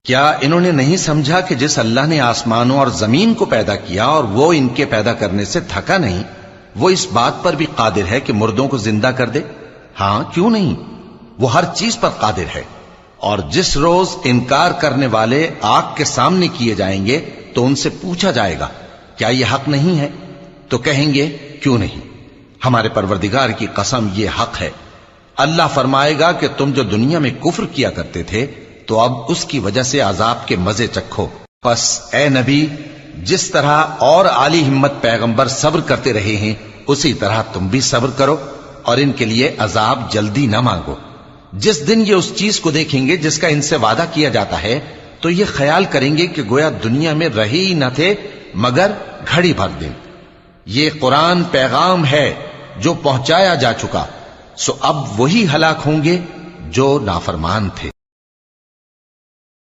क्या इन्होंने नहीं समझा कि जिस अल्लाह ने आसमानों और जमीन को पैदा किया और वो इनके पैदा करने से थका नहीं, वो इस बात पर भी कादिर है कि मुर्दों को जिंदा कर दे? हां, क्यों नहीं, वो हर चीज पर कादिर है। और जिस रोज इनकार करने वाले आग के सामने किए जाएंगे तो उनसे पूछा जाएगा क्या यह हक नहीं है? तो कहेंगे क्यों नहीं, हमारे परवरदिगार की कसम ये हक है। अल्लाह फरमाएगा कि तुम जो दुनिया में कुफ्र किया करते थे तो अब उसकी वजह से अजाब के मजे चखो। बस ए नबी, जिस तरह और आली हिम्मत पैगंबर सब्र करते रहे हैं उसी तरह तुम भी सब्र करो और इनके लिए अजाब जल्दी ना मांगो। जिस दिन ये उस चीज को देखेंगे जिसका इनसे वादा किया जाता है तो ये ख्याल करेंगे कि गोया दुनिया में रहे ही न थे मगर घड़ी भर दिन। ये कुरान पैगाम है जो पहुंचाया जा चुका, सो अब वही हलाक होंगे जो नाफरमान थे।